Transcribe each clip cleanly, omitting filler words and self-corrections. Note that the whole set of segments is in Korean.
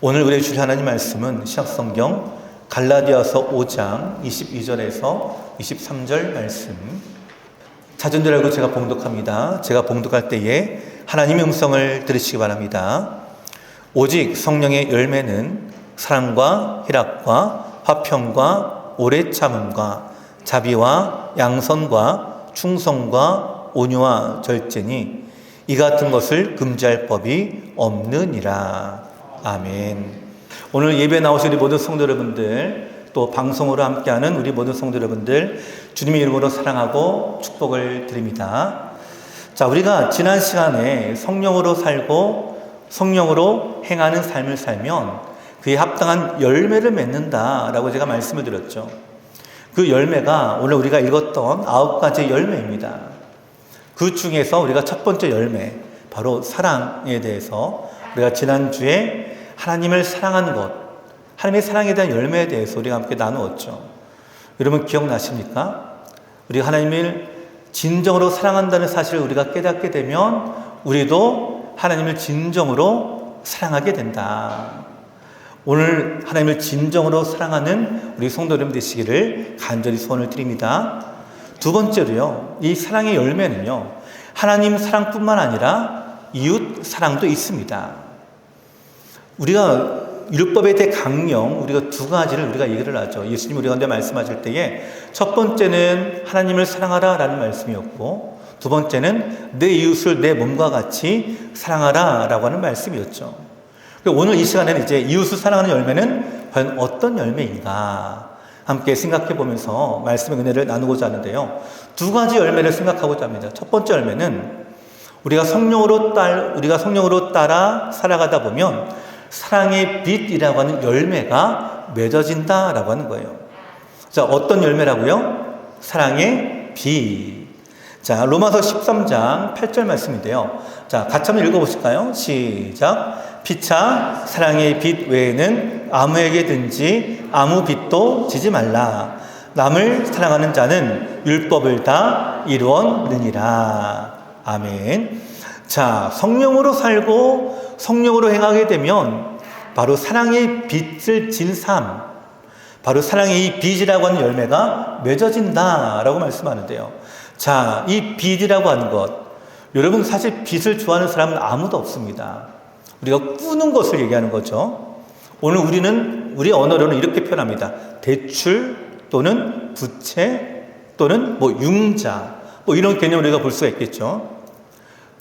오늘 우리의 주일 하나님 말씀은 신약성경 갈라디아서 5장 22절에서 23절 말씀. 찾은 줄 알고 제가 봉독합니다. 제가 봉독할 때에 하나님의 음성을 들으시기 바랍니다. 오직 성령의 열매는 사랑과 희락과 화평과 오래 참음과 자비와 양선과 충성과 온유와 절제니 이 같은 것을 금지할 법이 없느니라. 아멘. 오늘 예배 나오신 우리 모든 성도 여러분들, 또 방송으로 함께하는 우리 모든 성도 여러분들, 주님의 이름으로 사랑하고 축복을 드립니다. 자, 우리가 지난 시간에 성령으로 살고 성령으로 행하는 삶을 살면 그에 합당한 열매를 맺는다라고 제가 말씀을 드렸죠. 그 열매가 오늘 우리가 읽었던 9가지 열매입니다. 그 중에서 우리가 첫 번째 열매, 바로 사랑에 대해서 우리가 지난주에 하나님을 사랑하는 것, 하나님의 사랑에 대한 열매에 대해서 우리가 함께 나누었죠. 여러분 기억나십니까? 우리가 하나님을 진정으로 사랑한다는 사실을 우리가 깨닫게 되면 우리도 하나님을 진정으로 사랑하게 된다. 오늘 하나님을 진정으로 사랑하는 우리 성도 여러분 되시기를 간절히 소원을 드립니다. 두 번째로요, 이 사랑의 열매는요, 하나님 사랑뿐만 아니라 이웃 사랑도 있습니다. 우리가 율법에 대해 강령, 우리가 두 가지를 우리가 얘기를 하죠. 예수님 우리 가운데 말씀하실 때에 첫 번째는 하나님을 사랑하라 라는 말씀이었고, 두 번째는 내 이웃을 내 몸과 같이 사랑하라 라고 하는 말씀이었죠. 오늘 이 시간에는 이제 이웃을 사랑하는 열매는 과연 어떤 열매인가 함께 생각해 보면서 말씀의 은혜를 나누고자 하는데요. 두 가지 열매를 생각하고자 합니다. 첫 번째 열매는 우리가 성령으로 따라 살아가다 보면 사랑의 빛이라고 하는 열매가 맺어진다라고 하는 거예요. 자, 어떤 열매라고요? 사랑의 빛. 자, 로마서 13장 8절 말씀인데요. 자, 같이 한번 읽어보실까요? 시작. 피차 사랑의 빛 외에는 아무에게든지 아무 빛도 지지 말라. 남을 사랑하는 자는 율법을 다 이루었느니라. 아멘. 자, 성령으로 살고 성령으로 행하게 되면 바로 사랑의 빛을 진 삶, 바로 사랑의 이 빛이라고 하는 열매가 맺어진다라고 말씀하는데요. 자, 이 빛이라고 하는 것, 여러분 사실 빛을 좋아하는 사람은 아무도 없습니다. 우리가 꾸는 것을 얘기하는 거죠. 오늘 우리는 우리 언어로는 이렇게 표현합니다. 대출 또는 부채 또는 융자, 이런 개념을 우리가 볼 수가 있겠죠.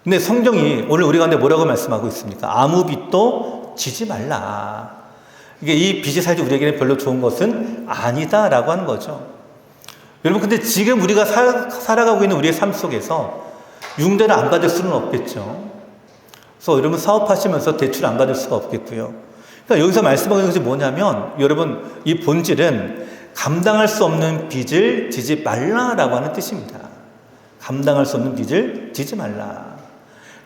근데 성경이 오늘 우리 가운데 뭐라고 말씀하고 있습니까? 아무 빛도 지지 말라. 이게 이 빛이 사실 우리에게는 별로 좋은 것은 아니다라고 하는 거죠. 여러분, 근데 지금 우리가 살아가고 있는 우리의 삶 속에서 융자를 안 받을 수는 없겠죠. 그래서 여러분 사업하시면서 대출 안 받을 수가 없겠고요. 그러니까 여기서 말씀하고 있는 것이 뭐냐면, 여러분 이 본질은 감당할 수 없는 빚을 지지 말라라고 하는 뜻입니다. 감당할 수 없는 빚을 지지 말라.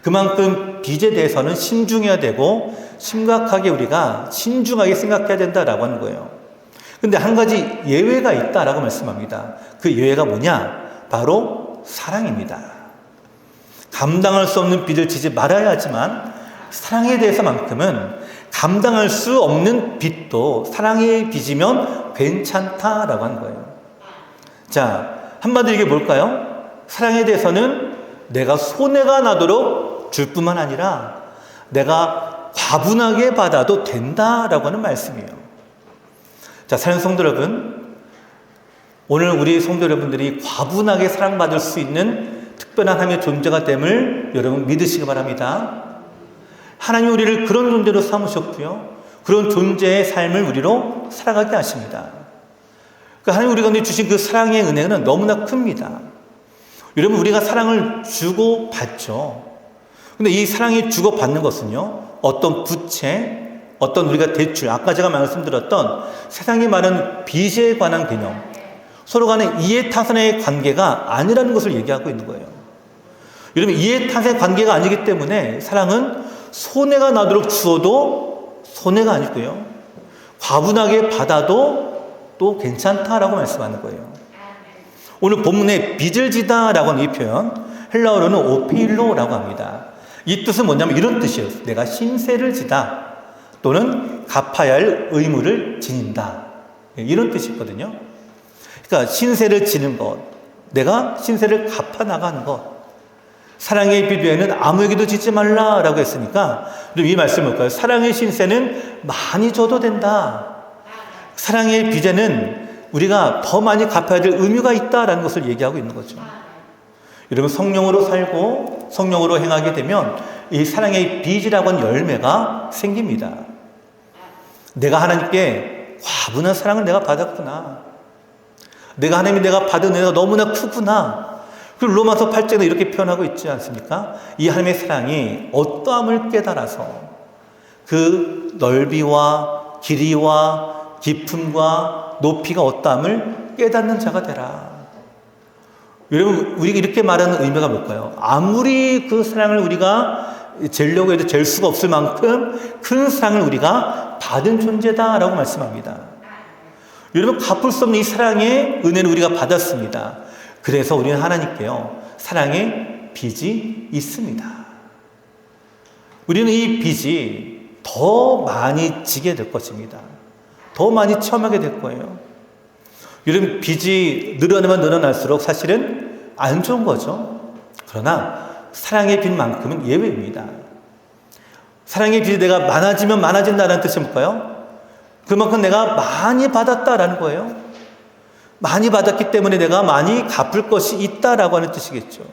그만큼 빚에 대해서는 신중해야 되고 심각하게 우리가 신중하게 생각해야 된다라고 하는 거예요. 근데 한 가지 예외가 있다라고 말씀합니다. 그 예외가 뭐냐? 바로 사랑입니다. 감당할 수 없는 빚을 지지 말아야 하지만 사랑에 대해서만큼은 감당할 수 없는 빚도 사랑에 빚이면 괜찮다라고 하는 거예요. 자, 한마디로 이게 뭘까요? 사랑에 대해서는 내가 손해가 나도록 줄 뿐만 아니라 내가 과분하게 받아도 된다라고 하는 말씀이에요. 자, 사랑하는 성도 여러분, 오늘 우리 성도 여러분들이 과분하게 사랑받을 수 있는 특별한 하나님의 존재가 됨을 여러분 믿으시기 바랍니다. 하나님이 우리를 그런 존재로 삼으셨고요, 그런 존재의 삶을 우리로 살아가게 하십니다. 그러니까 하나님 우리 가운데 주신 그 사랑의 은혜는 너무나 큽니다. 여러분, 우리가 사랑을 주고 받죠. 근데 이 사랑이 주고 받는 것은요, 어떤 부채, 어떤 우리가 대출, 아까 제가 말씀드렸던 세상이 말하는 빚에 관한 개념, 서로 간의 이해타산의 관계가 아니라는 것을 얘기하고 있는 거예요. 여러분, 이해타산의 관계가 아니기 때문에 사랑은 손해가 나도록 주어도 손해가 아니고요, 과분하게 받아도 또 괜찮다라고 말씀하는 거예요. 오늘 본문에 빚을 지다라고 하는 이 표현, 헬라어로는 오피일로라고 합니다. 이 뜻은 뭐냐면 이런 뜻이에요. 내가 신세를 지다 또는 갚아야 할 의무를 지닌다. 이런 뜻이 있거든요. 그러니까 신세를 지는 것, 내가 신세를 갚아 나가는 것. 사랑의 빚 외에는 아무에게도 짓지 말라라고 했으니까 이 말씀을 볼까요? 사랑의 신세는 많이 져도 된다. 사랑의 빚에는 우리가 더 많이 갚아야 될 의무가 있다라는 것을 얘기하고 있는 거죠. 여러분, 성령으로 살고 성령으로 행하게 되면 이 사랑의 빚이라고 하는 열매가 생깁니다. 내가 하나님께 과분한 사랑을 내가 받았구나. 내가 하나님이 내가 받은 은혜가 너무나 크구나. 그리고 로마서 8장에 이렇게 표현하고 있지 않습니까? 이 하나님의 사랑이 어떠함을 깨달아서 그 넓이와 길이와 깊음과 높이가 어떠함을 깨닫는 자가 되라. 여러분, 우리가 이렇게 말하는 의미가 뭘까요? 아무리 그 사랑을 우리가 재려고 해도 잴 수가 없을 만큼 큰 사랑을 우리가 받은 존재다라고 말씀합니다. 여러분, 갚을 수 없는 이 사랑의 은혜를 우리가 받았습니다. 그래서 우리는 하나님께요, 사랑의 빚이 있습니다. 우리는 이 빚이 더 많이 지게 될 것입니다. 더 많이 체험하게 될 거예요. 여러분, 빚이 늘어나면 늘어날수록 사실은 안 좋은 거죠. 그러나 사랑의 빚만큼은 예외입니다. 사랑의 빚이 내가 많아지면 많아진다는 뜻이 뭘까요? 그만큼 내가 많이 받았다라는 거예요. 많이 받았기 때문에 내가 많이 갚을 것이 있다라고 하는 뜻이겠죠.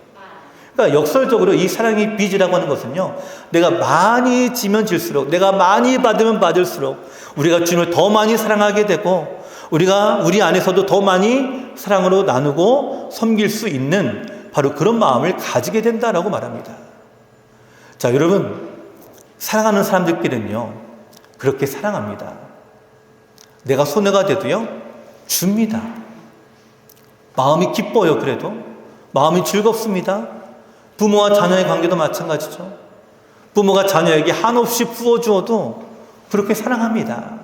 그러니까 역설적으로 이 사랑의 빚이라고 하는 것은요, 내가 많이 지면 질수록, 내가 많이 받으면 받을수록 우리가 주님을 더 많이 사랑하게 되고 우리가 우리 안에서도 더 많이 사랑으로 나누고 섬길 수 있는 바로 그런 마음을 가지게 된다라고 말합니다. 자, 여러분, 사랑하는 사람들끼리는요, 그렇게 사랑합니다. 내가 손해가 돼도요, 줍니다. 마음이 기뻐요. 그래도 마음이 즐겁습니다. 부모와 자녀의 관계도 마찬가지죠. 부모가 자녀에게 한없이 부어주어도 그렇게 사랑합니다.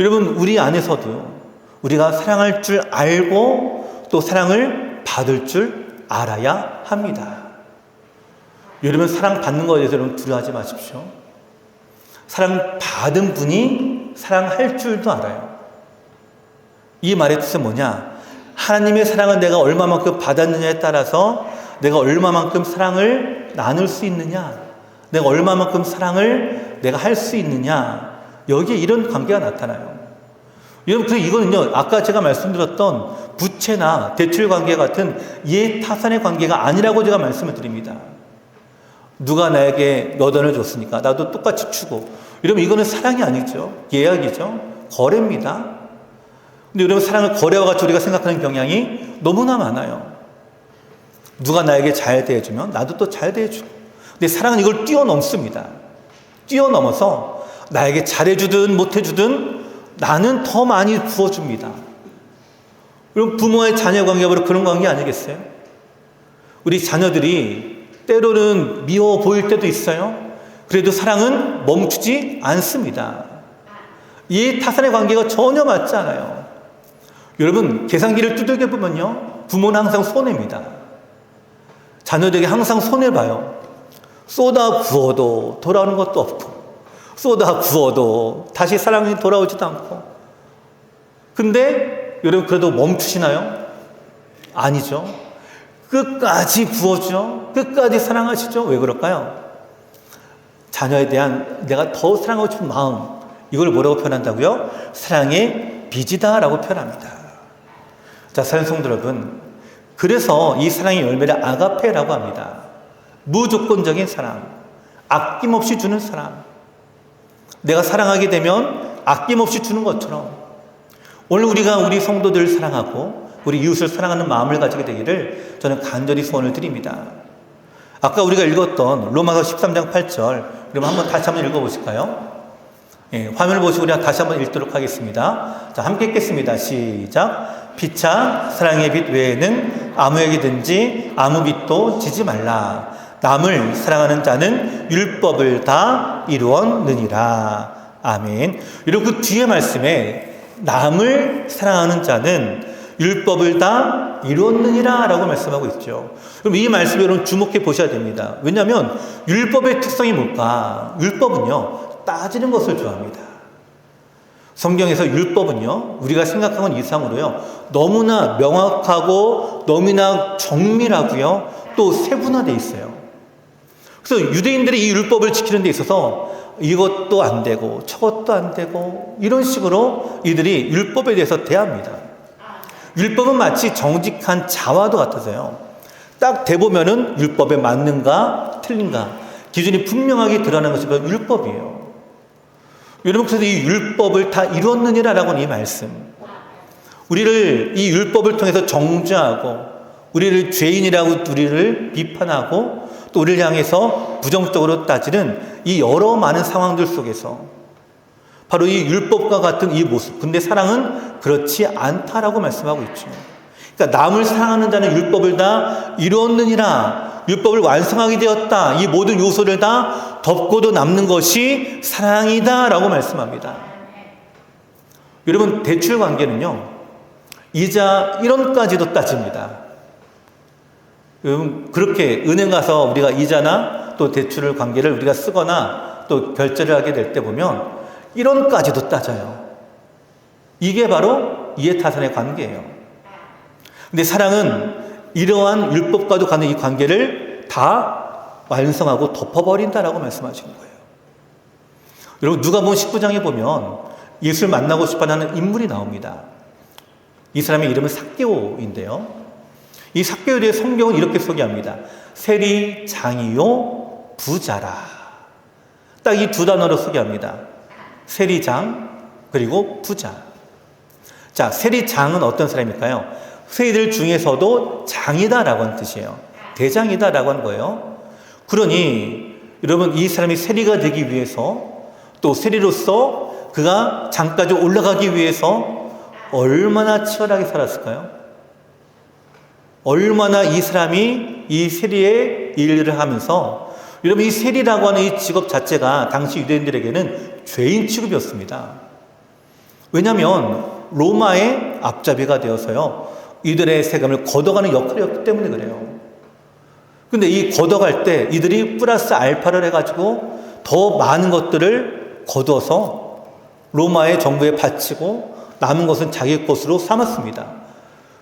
여러분, 우리 안에서도 우리가 사랑할 줄 알고 또 사랑을 받을 줄 알아야 합니다. 여러분, 사랑받는 것에 대해서 여러분 두려워하지 마십시오. 사랑받은 분이 사랑할 줄도 알아요. 이 말의 뜻은 뭐냐? 하나님의 사랑은 내가 얼마만큼 받았느냐에 따라서 내가 얼마만큼 사랑을 나눌 수 있느냐, 내가 얼마만큼 사랑을 내가 할 수 있느냐, 여기에 이런 관계가 나타나요. 여러분, 이거는요, 아까 제가 말씀드렸던 부채나 대출 관계 같은 이해타산의 관계가 아니라고 제가 말씀을 드립니다. 누가 나에게 몇 원을 줬으니까 나도 똑같이 주고, 여러분, 이거는 사랑이 아니죠. 계약이죠. 거래입니다. 근데 여러분, 사랑을 거래와 같이 우리가 생각하는 경향이 너무나 많아요. 누가 나에게 잘 대해주면 나도 또 잘 대해주고. 근데 사랑은 이걸 뛰어넘습니다. 뛰어넘어서 나에게 잘해주든 못해주든 나는 더 많이 부어줍니다. 그럼 부모의 자녀 관계가 바로 그런 관계 아니겠어요? 우리 자녀들이 때로는 미워 보일 때도 있어요. 그래도 사랑은 멈추지 않습니다. 이 타산의 관계가 전혀 맞지 않아요. 여러분, 계산기를 두들겨 보면요, 부모는 항상 손해입니다. 자녀들에게 항상 손해봐요. 쏟아 부어도 돌아오는 것도 없고, 쏟아 부어도 다시 사랑이 돌아오지도 않고. 근데 여러분, 그래도 멈추시나요? 아니죠. 끝까지 부어죠. 끝까지 사랑하시죠. 왜 그럴까요? 자녀에 대한 내가 더 사랑하고 싶은 마음, 이걸 뭐라고 표현한다고요? 사랑의 빚이다라고 표현합니다. 자, 사랑하는 성도 여러분, 그래서 이 사랑의 열매를 아가페라고 합니다. 무조건적인 사랑, 아낌없이 주는 사랑. 내가 사랑하게 되면 아낌없이 주는 것처럼 오늘 우리가 우리 성도들을 사랑하고 우리 이웃을 사랑하는 마음을 가지게 되기를 저는 간절히 소원을 드립니다. 아까 우리가 읽었던 로마서 13장 8절, 그럼 다시 한번 읽어보실까요? 예, 화면을 보시고 우리가 다시 한번 읽도록 하겠습니다. 자, 함께 읽겠습니다. 시작. 피차 사랑의 빚 외에는 아무에게든지 아무 빚도 지지 말라. 남을 사랑하는 자는 율법을 다 이루었느니라. 아멘. 여러분, 그 뒤에 말씀에 남을 사랑하는 자는 율법을 다 이루었느니라 라고 말씀하고 있죠. 그럼 이 말씀에 여러분 주목해 보셔야 됩니다. 왜냐하면 율법의 특성이 뭘까? 율법은요, 따지는 것을 좋아합니다. 성경에서 율법은요, 우리가 생각하는 이상으로요, 너무나 명확하고 너무나 정밀하고요, 또 세분화되어 있어요. 그래서 유대인들이 이 율법을 지키는 데 있어서 이것도 안 되고 저것도 안 되고 이런 식으로 이들이 율법에 대해서 대합니다. 율법은 마치 정직한 자와도 같아서요, 딱 대보면은 율법에 맞는가 틀린가 기준이 분명하게 드러나는 것이 바로 율법이에요. 여러분, 그래서 이 율법을 다 이뤘느니라라고 이 말씀, 우리를 이 율법을 통해서 정죄하고 우리를 죄인이라고 우리를 비판하고 또 우리를 향해서 부정적으로 따지는 이 여러 많은 상황들 속에서 바로 이 율법과 같은 이 모습, 근데 사랑은 그렇지 않다라고 말씀하고 있죠. 그러니까 남을 사랑하는 자는 율법을 다 이뤘느니라, 율법을 완성하게 되었다, 이 모든 요소를 다 덮고도 남는 것이 사랑이다 라고 말씀합니다. 여러분, 대출 관계는요, 이자 1원까지도 따집니다. 여러분, 그렇게 은행 가서 우리가 이자나 또 대출을 관계를 우리가 쓰거나 또 결제를 하게 될 때 보면 1원까지도 따져요. 이게 바로 이해타산의 관계예요. 근데 사랑은 이러한 율법과도 가는 이 관계를 다 완성하고 덮어버린다라고 말씀하시는 거예요. 여러분, 누가복음 19장에 보면 예수를 만나고 싶어하는 인물이 나옵니다. 이 사람의 이름은 삭개오인데요. 이 삭개오에 대해 성경은 이렇게 소개합니다. 세리장이요 부자라. 딱 이 두 단어로 소개합니다. 세리장 그리고 부자. 자, 세리장은 어떤 사람일까요? 세리들 중에서도 장이다라고 하는 뜻이에요. 대장이다라고 하는 거예요. 그러니 여러분, 이 사람이 세리가 되기 위해서 또 세리로서 그가 장까지 올라가기 위해서 얼마나 치열하게 살았을까요? 얼마나 이 사람이 이 세리의 일을 하면서, 여러분, 이 세리라고 하는 이 직업 자체가 당시 유대인들에게는 죄인 취급이었습니다. 왜냐하면 로마의 앞잡이가 되어서요, 이들의 세금을 걷어가는 역할이었기 때문에 그래요. 근데 이 걷어갈 때 이들이 플러스 알파를 해가지고 더 많은 것들을 거둬서 로마의 정부에 바치고 남은 것은 자기 것으로 삼았습니다.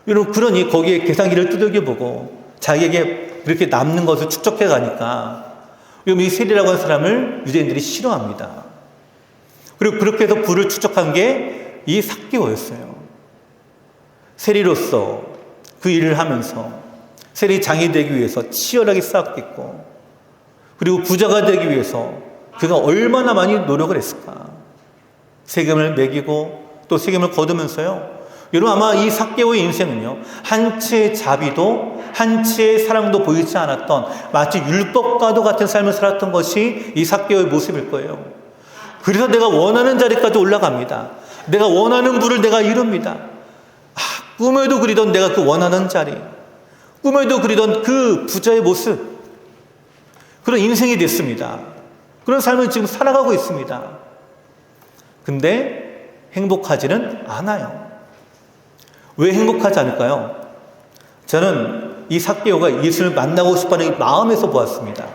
여러분, 그러니 거기에 계산기를 두들겨보고 자기에게 그렇게 남는 것을 축적해 가니까 여러분, 이 세리라고 하는 사람을 유대인들이 싫어합니다. 그리고 그렇게 해서 부를 축적한 게 이 삭개오였어요. 세리로서 그 일을 하면서 세리장이 되기 위해서 치열하게 싸웠겠고, 그리고 부자가 되기 위해서 그가 얼마나 많이 노력을 했을까. 세금을 매기고 또 세금을 거두면서요, 여러분, 아마 이 삭개오의 인생은요, 한 채의 자비도 한 채의 사랑도 보이지 않았던 마치 율법과도 같은 삶을 살았던 것이 이 삭개오의 모습일 거예요. 그래서 내가 원하는 자리까지 올라갑니다. 내가 원하는 부를 내가 이룹니다. 꿈에도 그리던 내가 그 원하는 자리, 꿈에도 그리던 그 부자의 모습, 그런 인생이 됐습니다. 그런 삶을 지금 살아가고 있습니다. 근데 행복하지는 않아요. 왜 행복하지 않을까요? 저는 이 삭개오가 예수를 만나고 싶어하는 이 마음에서 보았습니다.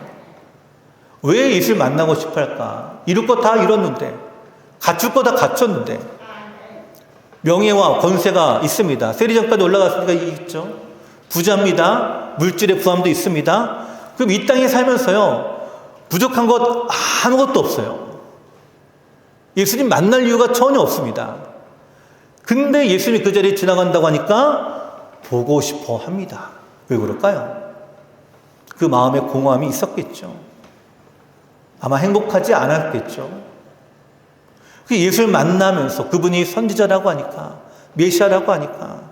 왜 예수를 만나고 싶어 할까? 이룰 거 다 이뤘는데, 갖출 거 다 갖췄는데, 명예와 권세가 있습니다. 세리장까지 올라갔으니까 있죠. 부자입니다. 물질의 부함도 있습니다. 그럼 이 땅에 살면서요, 부족한 것 아무것도 없어요. 예수님 만날 이유가 전혀 없습니다. 근데 예수님이 그 자리에 지나간다고 하니까 보고 싶어 합니다. 왜 그럴까요? 그 마음에 공허함이 있었겠죠. 아마 행복하지 않았겠죠. 그 예수를 만나면서 그분이 선지자라고 하니까, 메시아라고 하니까,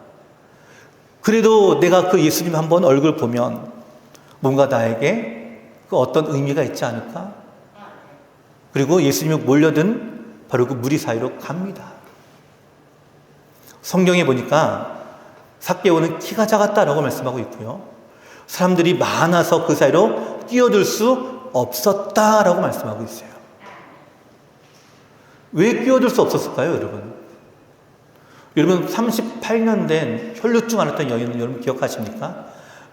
그래도 내가 그 예수님 한번 얼굴 보면 뭔가 나에게 그 어떤 의미가 있지 않을까? 그리고 예수님이 몰려든 바로 그 무리 사이로 갑니다. 성경에 보니까 삭개오는 키가 작았다라고 말씀하고 있고요, 사람들이 많아서 그 사이로 끼어들 수 없었다라고 말씀하고 있어요. 왜 끼어들 수 없었을까요, 여러분? 여러분, 38년 된 혈루증 앓았던 여인은 여러분 기억하십니까?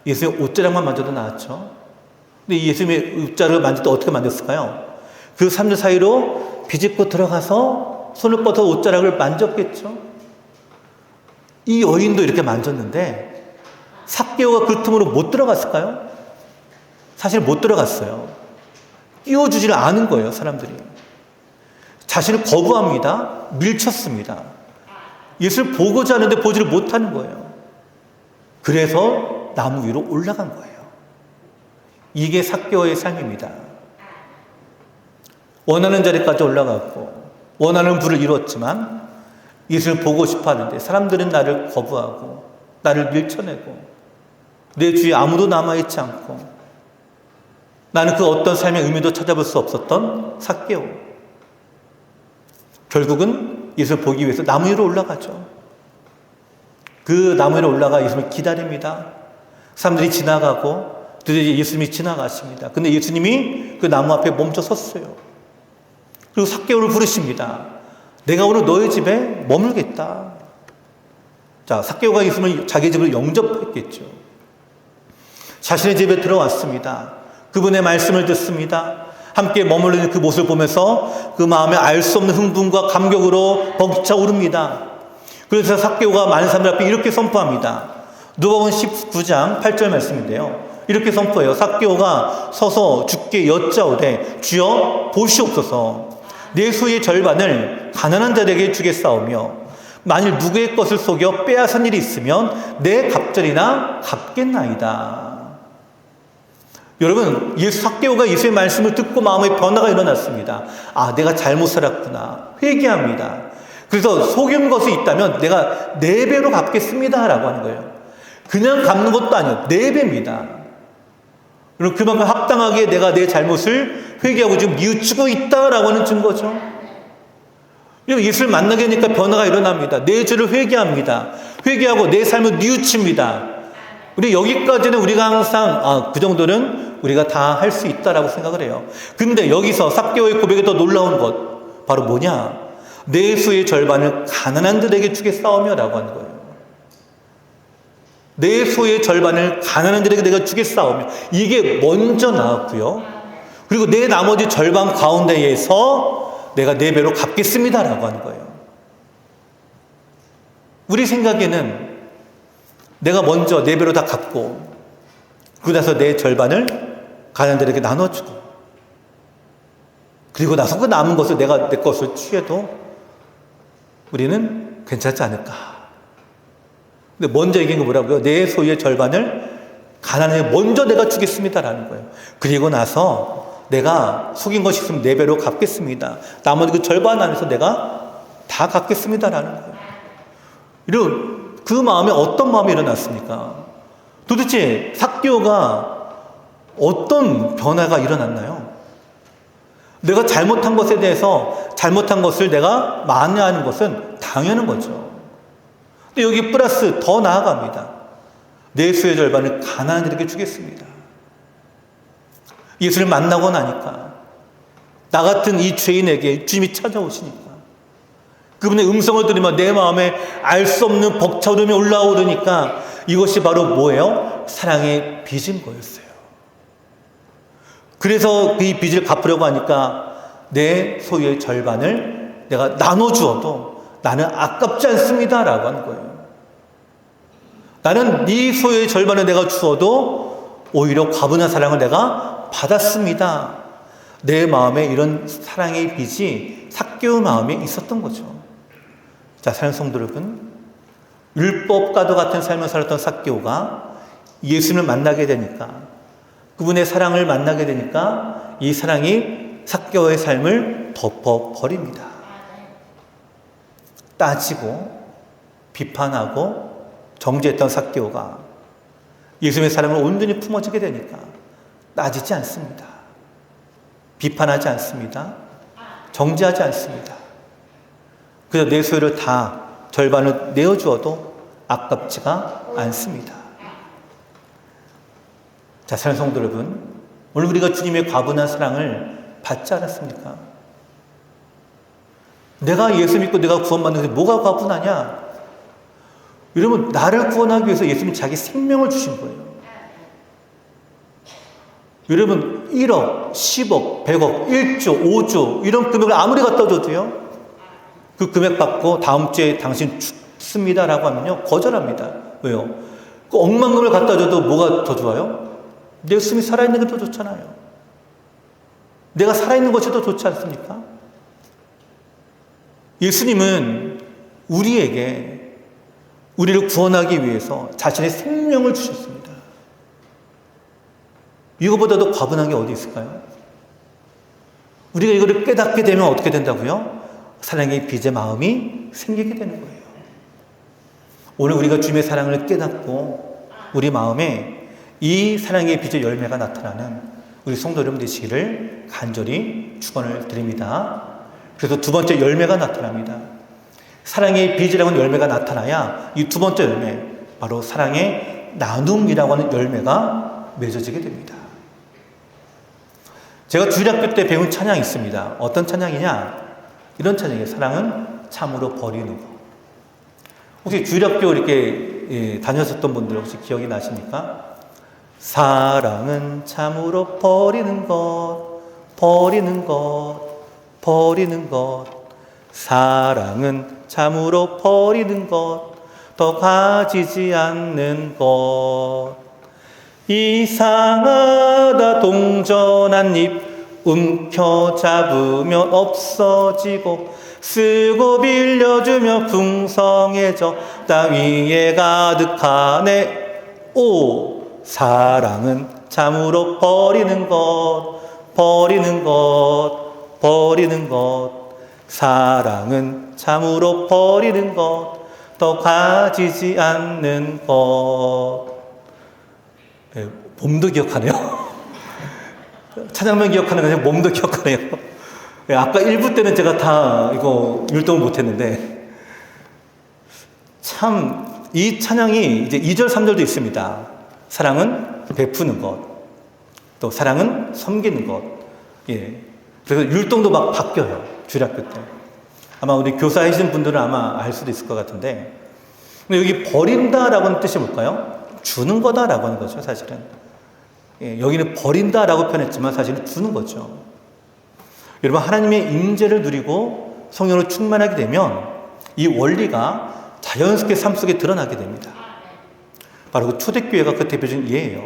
예수님의 옷자락만 만져도 나았죠. 근데 예수님의 옷자락을 만질 때 어떻게 만졌을까요? 그 사람들 사이로 비집고 들어가서 손을 뻗어 옷자락을 만졌겠죠. 이 여인도 이렇게 만졌는데 삭개오가 그 틈으로 못 들어갔을까요? 사실 못 들어갔어요. 끼워주지를 않은 거예요, 사람들이. 자신을 거부합니다. 밀쳤습니다. 예수를 보고자 하는데 보지를 못하는 거예요. 그래서 나무 위로 올라간 거예요. 이게 삭개오의 삶입니다. 원하는 자리까지 올라갔고 원하는 부를 이뤘지만 예수를 보고 싶어 하는데 사람들은 나를 거부하고 나를 밀쳐내고 내 주위에 아무도 남아있지 않고 나는 그 어떤 삶의 의미도 찾아볼 수 없었던 삭개오. 결국은 예수를 보기 위해서 나무 위로 올라가죠. 그 나무 위로 올라가 예수님을 기다립니다. 사람들이 지나가고 드디어 예수님이 지나가십니다. 근데 예수님이 그 나무 앞에 멈춰 섰어요. 그리고 삭개오를 부르십니다. 내가 오늘 너의 집에 머물겠다. 자, 삭개오가 예수님을 자기 집으로 영접했겠죠. 자신의 집에 들어왔습니다. 그분의 말씀을 듣습니다. 함께 머무르는 그 모습을 보면서 그 마음에 알 수 없는 흥분과 감격으로 벅차오릅니다. 그래서 삭개오가 많은 사람들 앞에 이렇게 선포합니다. 누가복음 19장 8절 말씀인데요. 이렇게 선포해요. 삭개오가 서서 주께 여짜오되 주여 보시옵소서. 내 소유의 절반을 가난한 자들에게 주겠사오며 만일 누구의 것을 속여 빼앗은 일이 있으면 내 갑절이나 갚겠나이다. 여러분, 삭개오가 예수의 말씀을 듣고 마음의 변화가 일어났습니다. 아, 내가 잘못 살았구나. 회개합니다. 그래서 속인 것이 있다면 내가 4배로 갚겠습니다 라고 하는 거예요. 그냥 갚는 것도 아니에요. 4배입니다. 그럼 그만큼 합당하게 내가 내 잘못을 회개하고 지금 뉘우치고 있다라고 하는 증거죠. 예수를 만나게 되니까 변화가 일어납니다. 내 죄를 회개합니다. 회개하고 내 삶을 뉘우칩니다. 우리 여기까지는 우리가 항상 그 정도는 우리가 다 할 수 있다라고 생각을 해요. 근데 여기서 삭개오의 고백에 더 놀라운 것 바로 뭐냐? 내 소유의 절반을 가난한 자들에게 주겠사오며 라고 하는 거예요. 내 소유의 절반을 가난한 자들에게 내가 주겠사오며, 이게 먼저 나왔고요. 그리고 내 나머지 절반 가운데에서 내가 4배로 갚겠습니다 라고 하는 거예요. 우리 생각에는 내가 먼저 4배로 다 갚고 그러고 나서 내 절반을 가난한 자들에게 나눠주고 그리고 나서 그 남은 것을 내가 내 것을 취해도 우리는 괜찮지 않을까. 근데 먼저 얘기한 게 뭐라고요? 내 소유의 절반을 가난에 먼저 내가 주겠습니다라는 거예요. 그리고 나서 내가 속인 것이 있으면 4배로 갚겠습니다. 나머지 그 절반 안에서 내가 다 갚겠습니다라는 거예요. 이런 그 마음에 어떤 마음이 일어났습니까? 도대체 삭개오가 어떤 변화가 일어났나요? 내가 잘못한 것에 대해서 잘못한 것을 내가 만회하는 것은 당연한 거죠. 근데 여기 플러스 더 나아갑니다. 내 소유의 절반을 가난한 자에게 주겠습니다. 예수를 만나고 나니까 나 같은 이 죄인에게 주님이 찾아오시니까 그분의 음성을 들으며 내 마음에 알 수 없는 벅차오름이 올라오르니까 이것이 바로 뭐예요? 사랑의 빚인 거였어요. 그래서 그 빚을 갚으려고 하니까 내 소유의 절반을 내가 나눠주어도 나는 아깝지 않습니다 라고 하는 거예요. 나는 네 소유의 절반을 내가 주어도 오히려 과분한 사랑을 내가 받았습니다. 내 마음에 이런 사랑의 빚이 삭개오 마음에 있었던 거죠. 자, 사랑하는 성도 여러분, 율법과도 같은 삶을 살았던 삭개오가 예수님을 만나게 되니까, 그분의 사랑을 만나게 되니까 이 사랑이 삭개오의 삶을 덮어버립니다. 따지고 비판하고 정죄했던 삭개오가 예수님의 사랑을 온전히 품어주게 되니까 따지지 않습니다. 비판하지 않습니다. 정죄하지 않습니다. 그래서 내 소유를 다 절반을 내어주어도 아깝지가 않습니다. 자, 사랑하는 성도 여러분, 오늘 우리가 주님의 과분한 사랑을 받지 않았습니까? 내가 예수 믿고 내가 구원받는 것이 뭐가 과분하냐? 여러분, 나를 구원하기 위해서 예수님이 자기 생명을 주신 거예요. 여러분, 1억, 10억, 100억, 1조, 5조 이런 금액을 아무리 갖다 줘도요. 그 금액 받고 다음 주에 당신 죽습니다라고 하면요. 거절합니다. 왜요? 그 억만금을 갖다 줘도 뭐가 더 좋아요? 내 숨이 살아있는 게 더 좋잖아요. 내가 살아있는 것이 더 좋지 않습니까? 예수님은 우리에게 우리를 구원하기 위해서 자신의 생명을 주셨습니다. 이거보다도 과분한 게 어디 있을까요? 우리가 이거를 깨닫게 되면 어떻게 된다고요? 사랑의 빚의 마음이 생기게 되는 거예요. 오늘 우리가 주님의 사랑을 깨닫고 우리 마음에 이 사랑의 빚의 열매가 나타나는 우리 성도 여러분 되시기를 간절히 축원을 드립니다. 그래서 두 번째 열매가 나타납니다. 사랑의 빚이라고 하는 열매가 나타나야 이 두 번째 열매, 바로 사랑의 나눔이라고 하는 열매가 맺어지게 됩니다. 제가 주일학교 때 배운 찬양이 있습니다. 어떤 찬양이냐? 이런 찬양이에요. 사랑은 참으로 버리는 것. 혹시 주일학교 이렇게 다녔었던 분들 혹시 기억이 나십니까? 사랑은 참으로 버리는 것, 버리는 것, 버리는 것. 사랑은 참으로 버리는 것, 더 가지지 않는 것. 이상하다 동전한 잎 움켜잡으면 없어지고 쓰고 빌려주며 풍성해져 땅 위에 가득하네. 오, 사랑은 참으로 버리는 것, 버리는 것, 버리는 것. 사랑은 참으로 버리는 것, 더 가지지 않는 것. 네, 몸도 기억하네요. 찬양만 기억하는 게 아니라 몸도 기억하네요. 네, 아까 1부 때는 제가 다 이거 율동을 못했는데, 참, 이 찬양이 이제 2절, 3절도 있습니다. 사랑은 베푸는 것, 또 사랑은 섬기는 것. 예. 그래서 율동도 막 바뀌어요. 주일학교 때. 아마 우리 교사이신 분들은 아마 알 수도 있을 것 같은데, 근데 여기 버린다라고 하는 뜻이 뭘까요? 주는 거다라고 하는 거죠, 사실은. 예, 여기는 버린다라고 표현했지만 사실은 주는 거죠. 여러분, 하나님의 임재를 누리고 성령으로 충만하게 되면 이 원리가 자연스럽게 삶 속에 드러나게 됩니다. 바로 그 초대교회가 그 대표적인 예예요.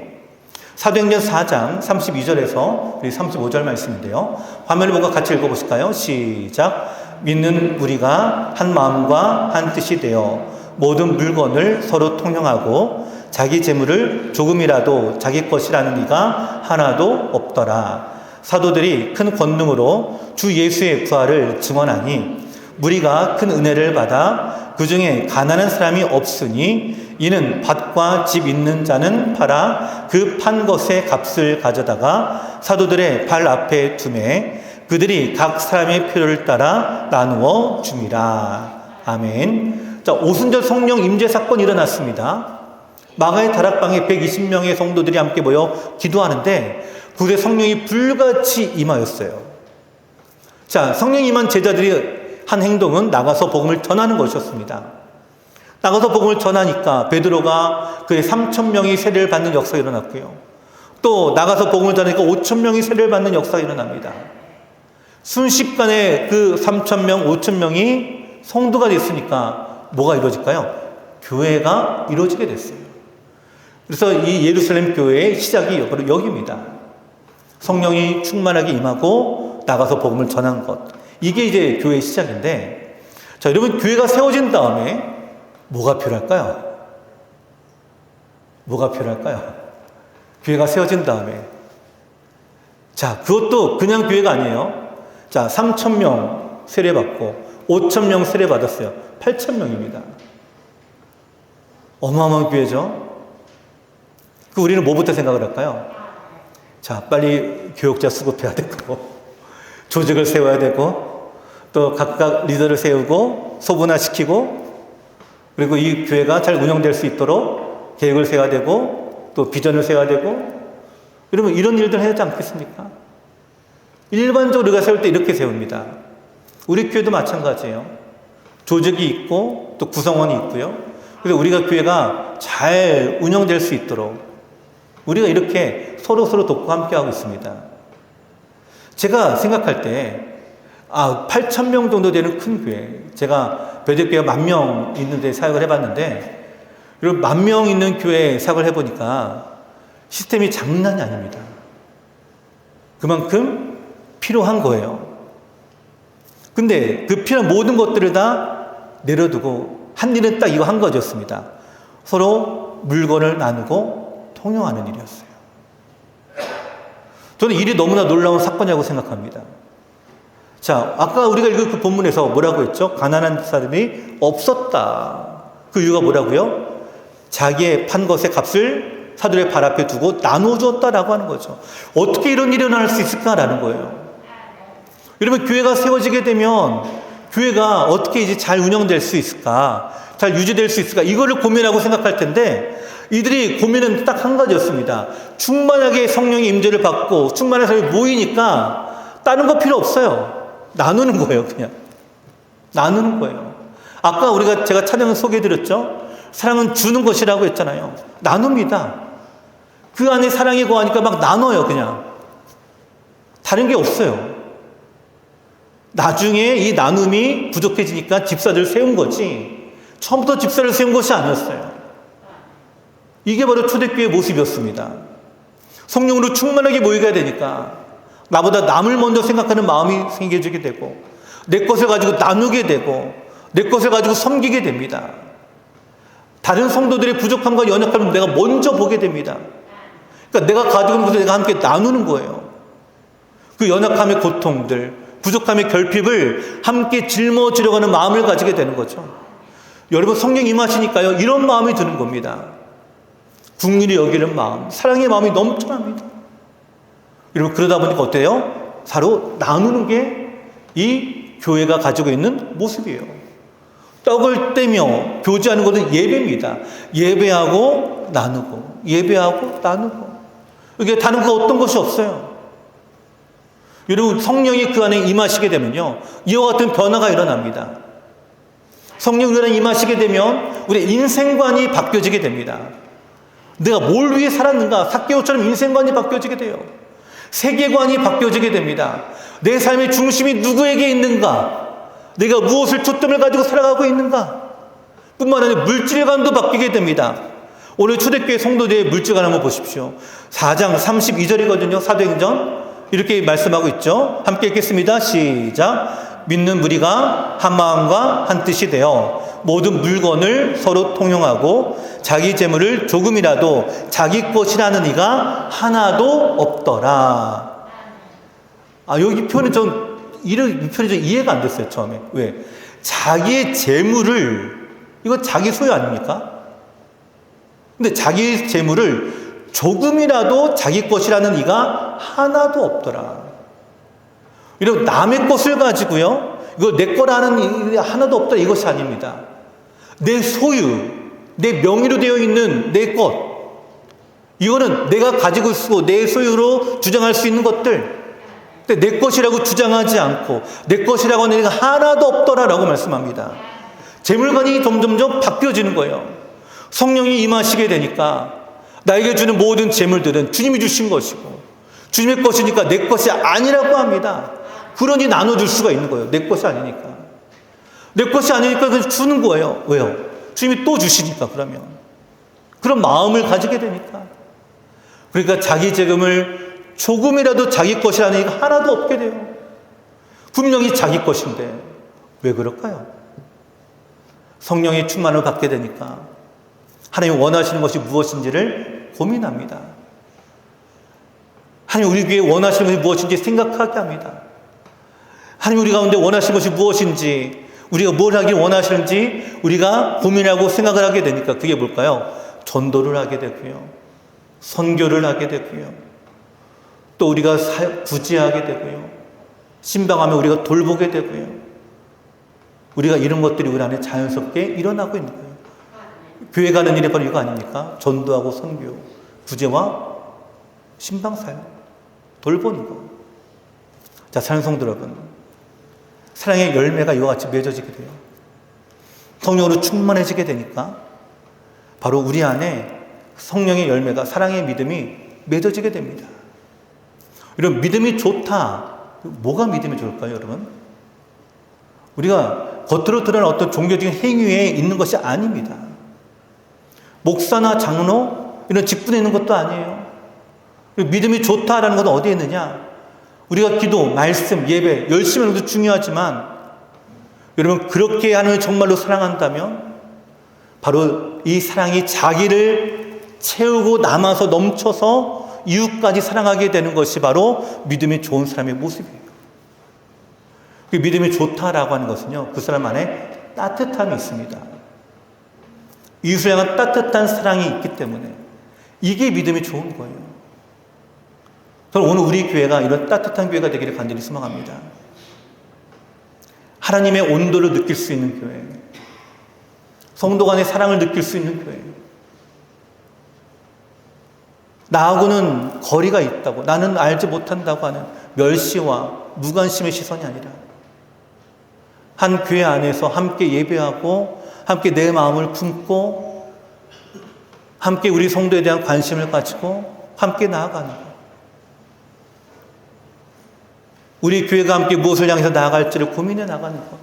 사도행전 4장 32절에서 우리 35절 말씀인데요. 화면을 보고 같이 읽어보실까요? 시작. 믿는 우리가 한 마음과 한 뜻이 되어 모든 물건을 서로 통용하고 자기 재물을 조금이라도 자기 것이라는 이가 하나도 없더라. 사도들이 큰 권능으로 주 예수의 부활을 증언하니 무리가 큰 은혜를 받아 그 중에 가난한 사람이 없으니 이는 밭과 집 있는 자는 팔아 그 판 것의 값을 가져다가 사도들의 발 앞에 두매 그들이 각 사람의 필요를 따라 나누어 줍니다. 아멘. 자, 오순절 성령 임재 사건이 일어났습니다. 마가의 다락방에 120명의 성도들이 함께 모여 기도하는데 그의 성령이 불같이 임하였어요. 자, 성령이 임한 제자들이 한 행동은 나가서 복음을 전하는 것이었습니다. 나가서 복음을 전하니까 베드로가 그의 3,000명이 세례를 받는 역사가 일어났고요. 또 나가서 복음을 전하니까 5,000명이 세례를 받는 역사가 일어납니다. 순식간에 그 3,000명, 5,000명이 성도가 됐으니까 뭐가 이루어질까요? 교회가 이루어지게 됐어요. 그래서 이 예루살렘 교회의 시작이 바로 여기입니다. 성령이 충만하게 임하고 나가서 복음을 전한 것. 이게 이제 교회의 시작인데, 자, 여러분, 교회가 세워진 다음에 뭐가 필요할까요? 뭐가 필요할까요? 교회가 세워진 다음에. 자, 그것도 그냥 교회가 아니에요. 자, 3,000명 세례받고 5,000명 세례받았어요. 8,000명입니다. 어마어마한 교회죠. 그 우리는 뭐부터 생각을 할까요? 자, 빨리 교역자 수급해야 되고, 조직을 세워야 되고, 또 각각 리더를 세우고, 소분화시키고, 그리고 이 교회가 잘 운영될 수 있도록 계획을 세워야 되고, 또 비전을 세워야 되고, 여러분, 이런 일들 해야 하지 않겠습니까? 일반적으로 우리가 세울 때 이렇게 세웁니다. 우리 교회도 마찬가지예요. 조직이 있고, 또 구성원이 있고요. 그래서 우리가 교회가 잘 운영될 수 있도록 우리가 이렇게 서로 돕고 함께하고 있습니다. 제가 생각할 때 8,000명 정도 되는 큰 교회, 제가 배대교회가 10,000명 있는 데 사역을 해봤는데, 이런 10,000명 있는 교회에 사역을 해보니까 시스템이 장난이 아닙니다. 그만큼 필요한 거예요. 근데 그 필요한 모든 것들을 다 내려두고 한 일은 딱 이거 한 거였습니다. 서로 물건을 나누고 통용하는 일이었어요. 저는 일이 너무나 놀라운 사건이라고 생각합니다. 자, 아까 우리가 읽은 그 본문에서 뭐라고 했죠? 가난한 사람이 없었다. 그 이유가 뭐라고요? 자기의 판 것의 값을 사도의 발 앞에 두고 나눠줬다라고 하는 거죠. 어떻게 이런 일이 일어날 수 있을까라는 거예요. 여러분, 교회가 세워지게 되면 교회가 어떻게 이제 잘 운영될 수 있을까? 잘 유지될 수 있을까? 이거를 고민하고 생각할 텐데, 이들이 고민은 딱 한 가지였습니다. 충만하게 성령의 임재를 받고 충만한 사람이 모이니까 다른 거 필요 없어요. 나누는 거예요, 그냥. 나누는 거예요. 아까 제가 찬양을 소개해드렸죠? 사랑은 주는 것이라고 했잖아요. 나눕니다. 그 안에 사랑이 거하니까 막 나눠요, 그냥. 다른 게 없어요. 나중에 이 나눔이 부족해지니까 집사를 세운 거지, 처음부터 집사를 세운 것이 아니었어요. 이게 바로 초대교회의 모습이었습니다. 성령으로 충만하게 모이게 되니까 나보다 남을 먼저 생각하는 마음이 생겨지게 되고, 내 것을 가지고 나누게 되고, 내 것을 가지고 섬기게 됩니다. 다른 성도들의 부족함과 연약함을 내가 먼저 보게 됩니다. 그러니까 내가 가지고 있는 것을 내가 함께 나누는 거예요. 그 연약함의 고통들, 부족함의 결핍을 함께 짊어지려고 하는 마음을 가지게 되는 거죠. 여러분, 성령 임하시니까요, 이런 마음이 드는 겁니다. 국률이 여기는 마음, 사랑의 마음이 넘쳐납니다. 여러분, 그러다 보니까 어때요? 바로 나누는 게 이 교회가 가지고 있는 모습이에요. 떡을 떼며 교제하는 것은 예배입니다. 예배하고 나누고, 예배하고 나누고. 이게 다른 거 어떤 것이 없어요. 여러분, 성령이 그 안에 임하시게 되면요, 이와 같은 변화가 일어납니다. 성령이 그 안에 임하시게 되면 우리의 인생관이 바뀌어지게 됩니다. 내가 뭘 위해 살았는가? 삭개오처럼 인생관이 바뀌어지게 돼요. 세계관이 바뀌어지게 됩니다. 내 삶의 중심이 누구에게 있는가? 내가 무엇을 초점을 가지고 살아가고 있는가? 뿐만 아니라 물질관도 바뀌게 됩니다. 오늘 초대교회 성도들의 물질관 한번 보십시오. 4장 32절이거든요. 사도행전 이렇게 말씀하고 있죠. 함께 읽겠습니다. 시작. 믿는 무리가 한 마음과 한 뜻이 되어 모든 물건을 서로 통용하고 자기 재물을 조금이라도 자기 것이라는 이가 하나도 없더라. 여기 표현은 이 표현이 좀 이해가 안 됐어요, 처음에. 왜? 자기의 재물을, 이거 자기 소유 아닙니까? 근데 자기 재물을 조금이라도 자기 것이라는 이가 하나도 없더라. 이런 남의 것을 가지고요, 이거 내 거라는 이 하나도 없다, 이것이 아닙니다. 내 소유, 내 명의로 되어 있는 내 것, 이거는 내가 가지고 있고 내 소유로 주장할 수 있는 것들, 근데 내 것이라고 주장하지 않고 내 것이라고 하는 이가 하나도 없더라라고 말씀합니다. 재물관이 점점점 바뀌어지는 거예요. 성령이 임하시게 되니까 나에게 주는 모든 재물들은 주님이 주신 것이고 주님의 것이니까 내 것이 아니라고 합니다. 그러니 나눠줄 수가 있는 거예요. 내 것이 아니니까. 내 것이 아니니까 그냥 주는 거예요. 왜요? 주님이 또 주시니까. 그러면 그런 마음을 가지게 되니까. 그러니까 자기 재금을 조금이라도 자기 것이라는 이가 하나도 없게 돼요. 분명히 자기 것인데 왜 그럴까요? 성령의 충만을 받게 되니까 하나님이 원하시는 것이 무엇인지를 고민합니다. 하나님 우리 위해 원하시는 것이 무엇인지 생각하게 합니다. 하나님 우리 가운데 원하시는 것이 무엇인지, 우리가 뭘 하길 원하시는지 우리가 고민하고 생각을 하게 되니까 그게 뭘까요? 전도를 하게 되고요, 선교를 하게 되고요, 또 우리가 구제하게 되고요, 신방하면 우리가 돌보게 되고요, 우리가 이런 것들이 우리 안에 자연스럽게 일어나고 있는 거예요. 교회 가는 일이 바로 이거 아닙니까? 전도하고 선교, 구제와 신방사역, 돌보는 거. 자, 사랑하는 성도 여러분, 사랑의 열매가 이와 같이 맺어지게 돼요. 성령으로 충만해지게 되니까 바로 우리 안에 성령의 열매가, 사랑의 믿음이 맺어지게 됩니다. 이런 믿음이 좋다, 뭐가 믿음이 좋을까요, 여러분? 우리가 겉으로 드러난 어떤 종교적인 행위에 있는 것이 아닙니다. 목사나 장로 이런 직분에 있는 것도 아니에요. 믿음이 좋다라는 건 어디에 있느냐? 우리가 기도, 말씀, 예배 열심히 하는 것도 중요하지만 여러분 그렇게 하나님을 정말로 사랑한다면 바로 이 사랑이 자기를 채우고 남아서 넘쳐서 이웃까지 사랑하게 되는 것이 바로 믿음이 좋은 사람의 모습이에요. 믿음이 좋다라고 하는 것은요, 그 사람 안에 따뜻함이 있습니다. 이웃을 향한 따뜻한 사랑이 있기 때문에 이게 믿음이 좋은 거예요. 저는 오늘 우리 교회가 이런 따뜻한 교회가 되기를 간절히 소망합니다. 하나님의 온도를 느낄 수 있는 교회, 성도 간의 사랑을 느낄 수 있는 교회, 나하고는 거리가 있다고, 나는 알지 못한다고 하는 멸시와 무관심의 시선이 아니라 한 교회 안에서 함께 예배하고 함께 내 마음을 품고 함께 우리 성도에 대한 관심을 가지고 함께 나아가는 것. 우리 교회가 함께 무엇을 향해서 나아갈지를 고민해 나가는 것.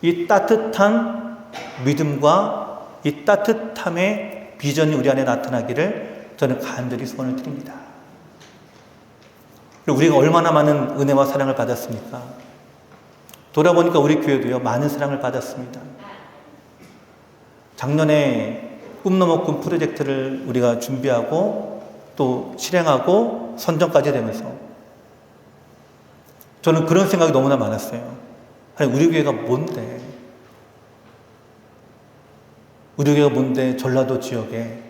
이 따뜻한 믿음과 이 따뜻함의 비전이 우리 안에 나타나기를 저는 간절히 소원을 드립니다. 그리고 우리가 얼마나 많은 은혜와 사랑을 받았습니까? 돌아보니까 우리 교회도요, 많은 사랑을 받았습니다. 작년에 꿈 넘어 꿈 프로젝트를 우리가 준비하고 또 실행하고 선정까지 되면서 저는 그런 생각이 너무나 많았어요. 아니, 우리 교회가 뭔데? 우리 교회가 뭔데 전라도 지역에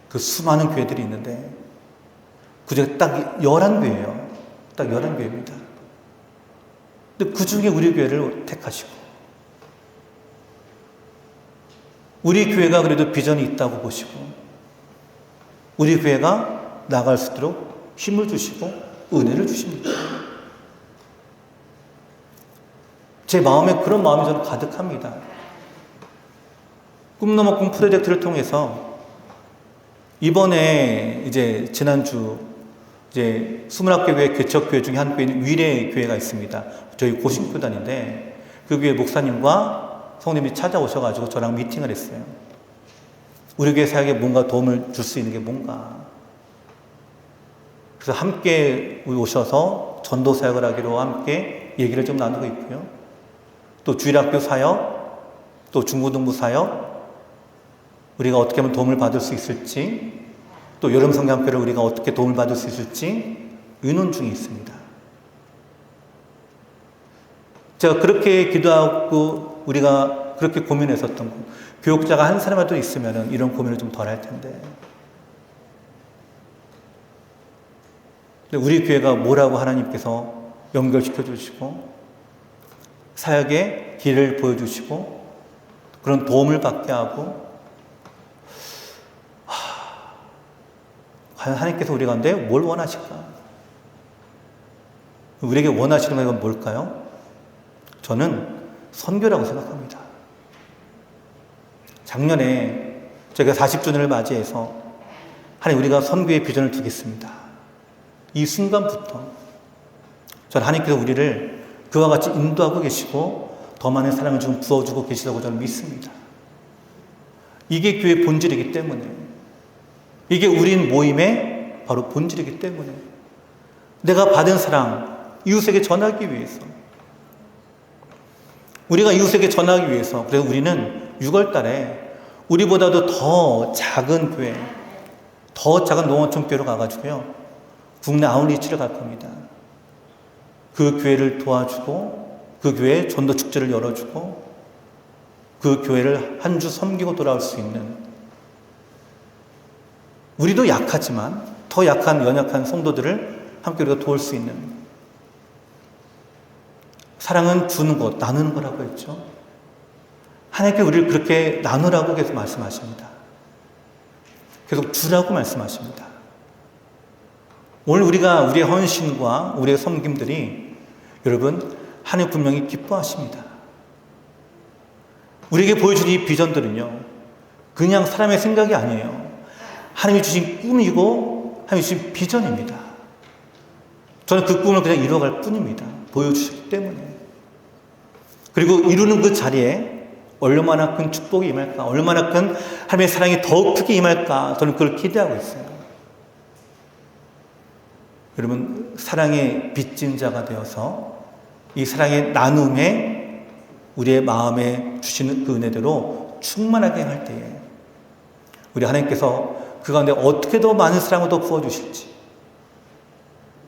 그 수많은 교회들이 있는데 그중에 딱 11교회예요. 딱 11교회입니다. 근데 그 중에 우리 교회를 택하시고 우리 교회가 그래도 비전이 있다고 보시고 우리 교회가 나아갈 수 있도록 힘을 주시고 은혜를 주십니다. 제 마음에 그런 마음이 저는 가득합니다. 꿈 넘어 꿈 프로젝트를 통해서 이번에 이제 지난주 이제 21교회 개척교회 중에 한 교회는 위례교회가 있습니다. 저희 고신교단인데 그 교회 목사님과 성도님이 찾아오셔가지고 저랑 미팅을 했어요. 우리 교회 사역에 뭔가 도움을 줄 수 있는 게 뭔가. 그래서 함께 오셔서 전도 사역을 하기로 함께 얘기를 좀 나누고 있고요. 또 주일학교 사역, 또 중고등부 사역, 우리가 어떻게 하면 도움을 받을 수 있을지, 또 여름 성경학교를 우리가 어떻게 도움을 받을 수 있을지 의논 중에 있습니다. 제가 그렇게 기도하고 우리가 그렇게 고민했었던 거, 교육자가 한 사람이라도 있으면 이런 고민을 좀 덜 할 텐데. 근데 우리 교회가 뭐라고 하나님께서 연결시켜 주시고 사역의 길을 보여주시고 그런 도움을 받게 하고 과연 하나님께서 우리 가운데 뭘 원하실까? 우리에게 원하시는 건 뭘까요? 저는 선교라고 생각합니다. 작년에 저희가 40주년을 맞이해서 하나님 우리가 선교의 비전을 두겠습니다. 이 순간부터 저는 하나님께서 우리를 그와 같이 인도하고 계시고 더 많은 사랑을 좀 부어주고 계시다고 저는 믿습니다. 이게 교회의 본질이기 때문에 이게 우린 모임의 바로 본질이기 때문에 내가 받은 사랑 이웃에게 전하기 위해서 우리가 이웃에게 전하기 위해서 그래서 우리는 6월 달에 우리보다도 더 작은 교회 더 작은 농어촌 교회로 가가지고요 국내 아웃리치를 갈 겁니다. 그 교회를 도와주고 그 교회에 전도 축제를 열어주고 그 교회를 한 주 섬기고 돌아올 수 있는 우리도 약하지만 더 약한 연약한 성도들을 함께 우리가 도울 수 있는 사랑은 주는 것, 나누는 거라고 했죠. 하나님께 우리를 그렇게 나누라고 계속 말씀하십니다. 계속 주라고 말씀하십니다. 오늘 우리가 우리의 헌신과 우리의 섬김들이 여러분 하나님 분명히 기뻐하십니다. 우리에게 보여준 이 비전들은요 그냥 사람의 생각이 아니에요. 하나님이 주신 꿈이고 하나님이 주신 비전입니다. 저는 그 꿈을 그냥 이루어갈 뿐입니다. 보여주셨기 때문에. 그리고 이루는 그 자리에 얼마나 큰 축복이 임할까, 얼마나 큰 하나님의 사랑이 더욱 크게 임할까, 저는 그걸 기대하고 있어요. 여러분, 사랑의 빚진 자가 되어서 이 사랑의 나눔에 우리의 마음에 주시는 그 은혜대로 충만하게 할 때에 우리 하나님께서 그 가운데 어떻게 더 많은 사랑을 더 부어주실지,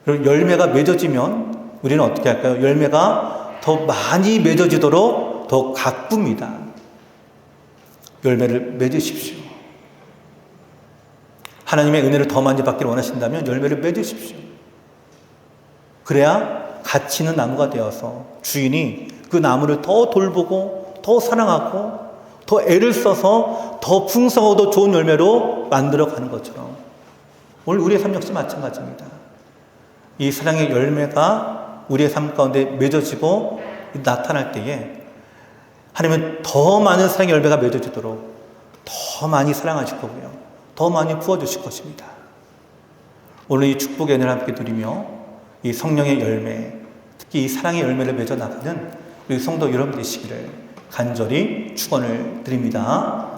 그리고 열매가 맺어지면 우리는 어떻게 할까요? 열매가 더 많이 맺어지도록 더 가꿉니다. 열매를 맺으십시오. 하나님의 은혜를 더 많이 받기를 원하신다면 열매를 맺으십시오. 그래야 가치 있는 나무가 되어서 주인이 그 나무를 더 돌보고 더 사랑하고 더 애를 써서 더 풍성하고 더 좋은 열매로 만들어가는 것처럼 오늘 우리의 삶 역시 마찬가지입니다. 이 사랑의 열매가 우리의 삶 가운데 맺어지고 나타날 때에 하나님은 더 많은 사랑의 열매가 맺어지도록 더 많이 사랑하실 거고요. 더 많이 부어주실 것입니다. 오늘 이 축복의 은혜를 함께 누리며 이 성령의 열매, 특히 이 사랑의 열매를 맺어 나가는 우리 성도 여러분 되시기를 간절히 축원을 드립니다.